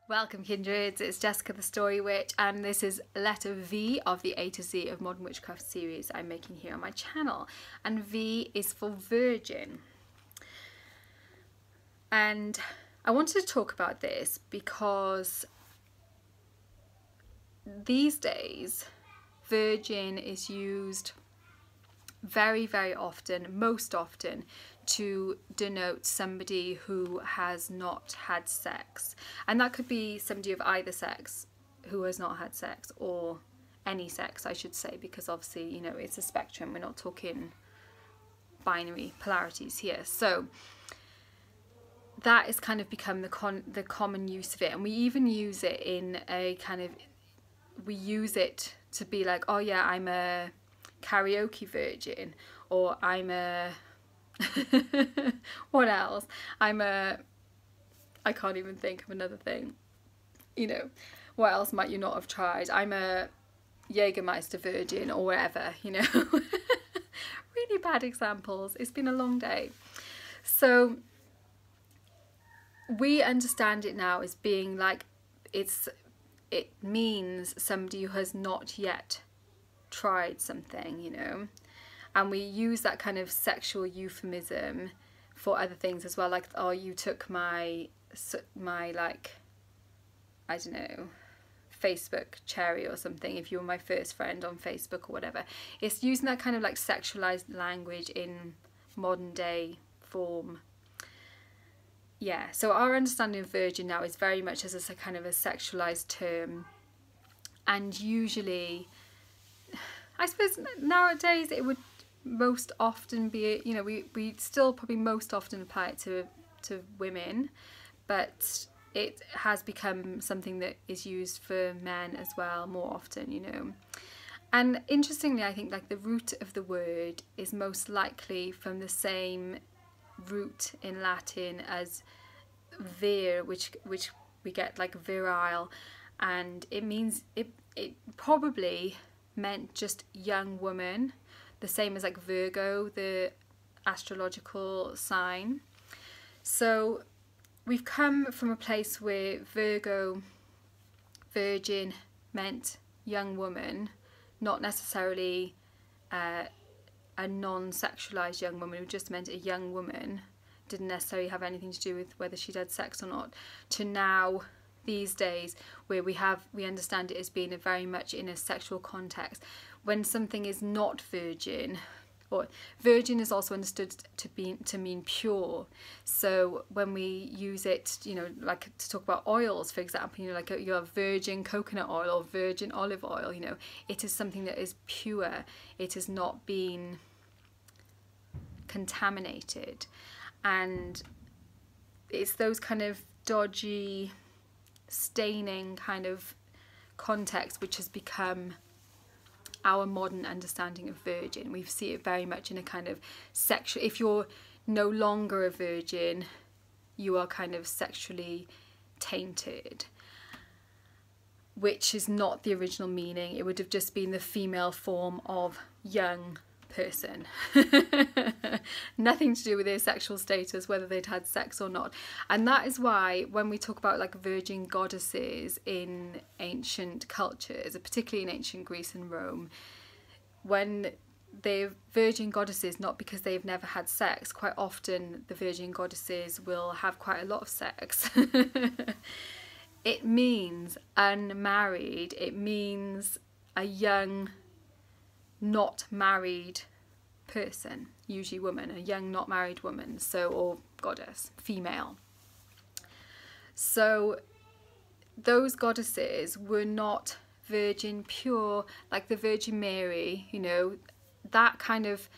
Welcome kindreds, it's Jessica the Story Witch, and this is letter V of the A to Z of Modern Witchcraft series I'm making here on my channel, and V is for virgin. And I wanted to talk about this because these days virgin is used very often, most often, to denote somebody who has not had sex, and that could be somebody of either sex who has not had sex, or any sex I should say, because obviously, you know, it's a spectrum, we're not talking binary polarities here. So that has kind of become the common use of it, and we even use it in a kind of, we use it to be like, oh yeah, I'm a karaoke virgin, or I'm a what else? I can't even think of another thing. You know, what else might you not have tried? I'm a Jägermeister virgin, or whatever, you know. Really bad examples. It's been a long day. So we understand it now as being like, it means somebody who has not yet tried something, you know. And we use that kind of sexual euphemism for other things as well, like, oh, you took my like, I don't know, Facebook cherry or something, if you were my first friend on Facebook or whatever. It's using that kind of like sexualized language in modern day form. Yeah, so our understanding of virgin now is very much as a kind of a sexualized term, and usually, I suppose nowadays it would most often be, you know, we still probably most often apply it to women, but it has become something that is used for men as well more often, you know. And interestingly, I think like the root of the word is most likely from the same root in Latin as vir, which we get like virile, and it means, it probably meant just young woman, the same as like Virgo, the astrological sign. So we've come from a place where Virgo, virgin, meant young woman, not necessarily a non-sexualized young woman, who just meant a young woman, didn't necessarily have anything to do with whether she'd had sex or not, to now these days where we understand it as being very much in a sexual context. When something is not virgin, or virgin is also understood to mean pure. So when we use it, you know, like to talk about oils, for example, you know, like your virgin coconut oil or virgin olive oil, you know, it is something that is pure. It has not been contaminated. And it's those kind of dodgy, staining kind of context which has become our modern understanding of virgin. We see it very much in a kind of sexual, if you're no longer a virgin, you are kind of sexually tainted, which is not the original meaning. It would have just been the female form of young person. Nothing to do with their sexual status, whether they'd had sex or not. And that is why when we talk about like virgin goddesses in ancient cultures, particularly in ancient Greece and Rome, when they're virgin goddesses, not because they've never had sex, quite often the virgin goddesses will have quite a lot of sex. It means unmarried, it means a young, not married person, usually woman, a young not married woman, so, or goddess, female. So those goddesses were not virgin pure like the Virgin Mary, you know. That kind of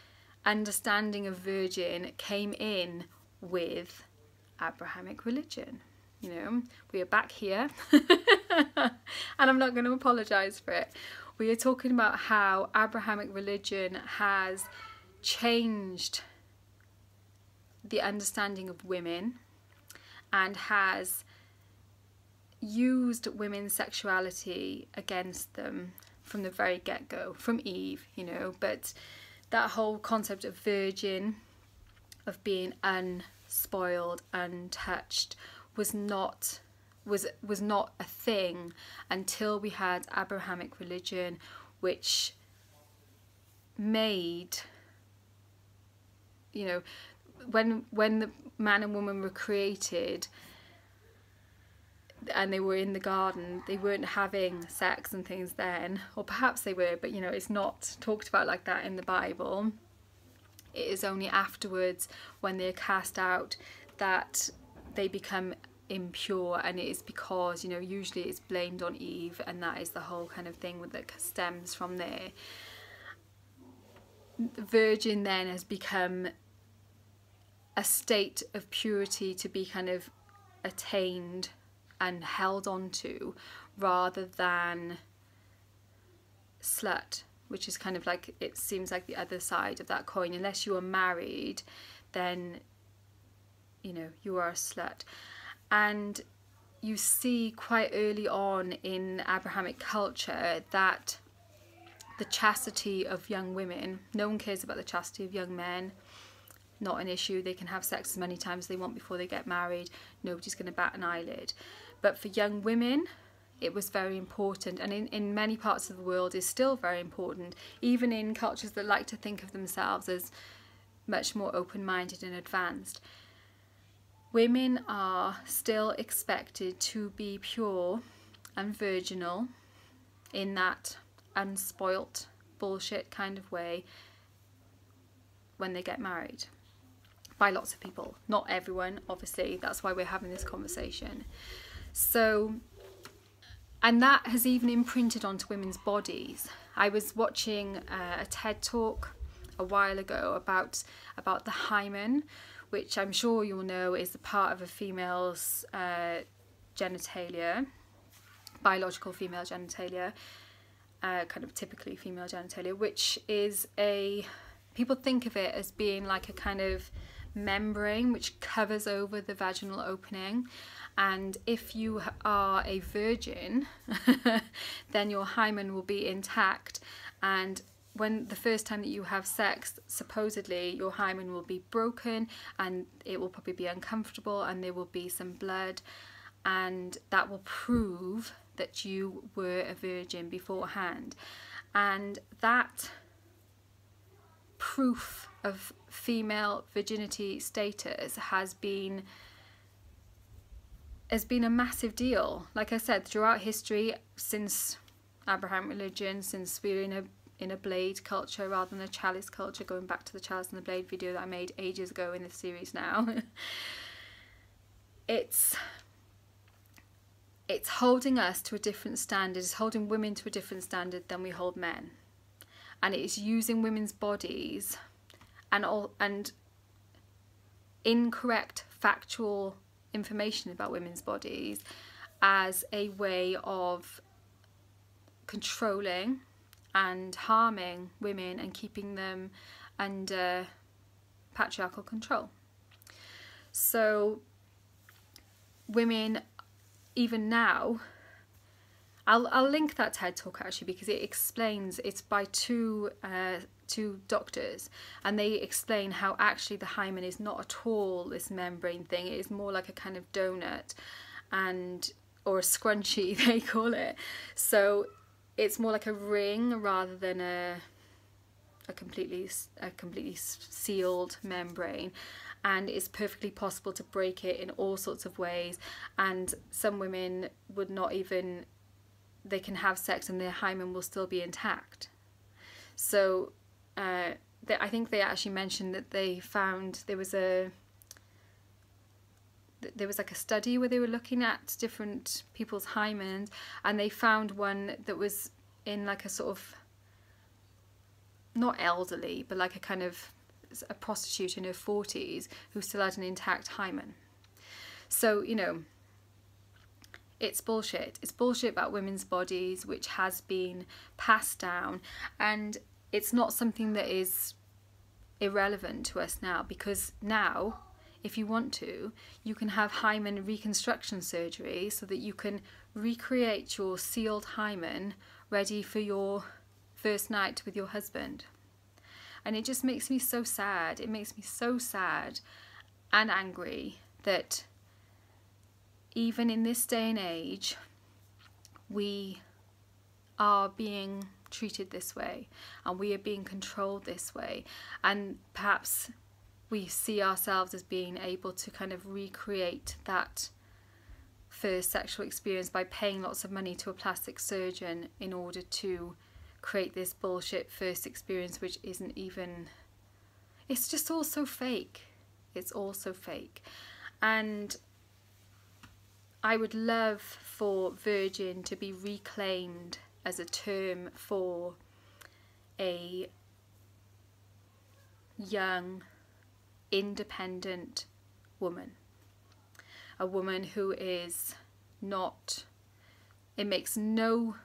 understanding of virgin came in with Abrahamic religion, you know. We are back here and I'm not going to apologize for it. We are talking about how Abrahamic religion has changed the understanding of women and has used women's sexuality against them from the very get-go, from Eve, you know. But that whole concept of virgin, of being unspoiled, untouched, was was not a thing until we had Abrahamic religion, which made, you know, when the man and woman were created and they were in the garden, they weren't having sex and things then, or perhaps they were, but you know, it's not talked about like that in the Bible. It is only afterwards, when they're cast out, that they become impure, and it is because, you know, usually it's blamed on Eve, and that is the whole kind of thing that stems from there. The virgin then has become a state of purity to be kind of attained and held on to, rather than slut, which is kind of like, it seems like the other side of that coin. Unless you are married, then, you know, you are a slut. And you see quite early on in Abrahamic culture that the chastity of young women, no one cares about the chastity of young men, not an issue. They can have sex as many times as they want before they get married. Nobody's going to bat an eyelid. But for young women, it was very important, and in many parts of the world is still very important, even in cultures that like to think of themselves as much more open-minded and advanced. Women are still expected to be pure and virginal in that unspoilt bullshit kind of way when they get married, by lots of people. Not everyone, obviously, that's why we're having this conversation. So, and that has even imprinted onto women's bodies. I was watching a TED talk a while ago about the hymen, which I'm sure you'll know is a part of a female's genitalia, biological female genitalia, kind of typically female genitalia, which is people think of it as being like a kind of membrane which covers over the vaginal opening. And if you are a virgin, then your hymen will be intact, and when the first time that you have sex, supposedly your hymen will be broken, and it will probably be uncomfortable, and there will be some blood, and that will prove that you were a virgin beforehand. And that proof of female virginity status has been a massive deal. Like I said, throughout history, since Abrahamic religion, since we're in a blade culture rather than a chalice culture, going back to the chalice and the blade video that I made ages ago in this series now. It's holding us to a different standard. It's holding women to a different standard than we hold men. And it is using women's bodies and incorrect factual information about women's bodies as a way of controlling and harming women and keeping them under patriarchal control. So women, even now, I'll link that TED talk actually, because it explains, it's by two doctors, and they explain how actually the hymen is not at all this membrane thing. It is more like a kind of donut, or a scrunchie they call it. So it's more like a ring rather than a completely sealed membrane, and it's perfectly possible to break it in all sorts of ways. And some women would not even, they can have sex and their hymen will still be intact. So I think they actually mentioned that they found there was like a study where they were looking at different people's hymens, and they found one that was in like a sort of, not elderly, but like a kind of a prostitute in her 40s who still had an intact hymen. So, you know, it's bullshit. It's bullshit about women's bodies, which has been passed down, and it's not something that is irrelevant to us now, because now, if you want to, you can have hymen reconstruction surgery so that you can recreate your sealed hymen ready for your first night with your husband. And it just makes me so sad. It makes me so sad and angry that even in this day and age, we are being treated this way and we are being controlled this way, and perhaps we see ourselves as being able to kind of recreate that first sexual experience by paying lots of money to a plastic surgeon in order to create this bullshit first experience, which isn't even, it's just all so fake. It's all so fake. And I would love for virgin to be reclaimed as a term for a young, independent woman. A woman who is not, it makes no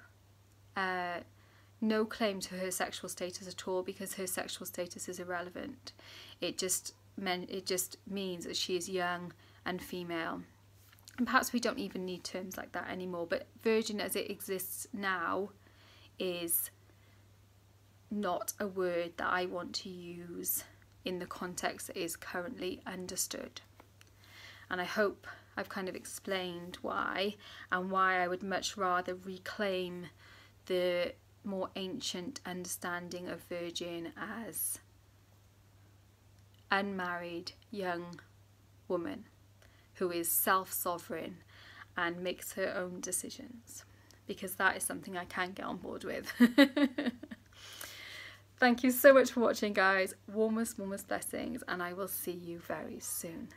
claim to her sexual status at all, because her sexual status is irrelevant. It just means that she is young and female. And perhaps we don't even need terms like that anymore, but virgin as it exists now is not a word that I want to use in the context that is currently understood. And I hope I've kind of explained why, and why I would much rather reclaim the more ancient understanding of virgin as unmarried young woman who is self-sovereign and makes her own decisions, because that is something I can get on board with. Thank you so much for watching, guys. Warmest blessings, and I will see you very soon.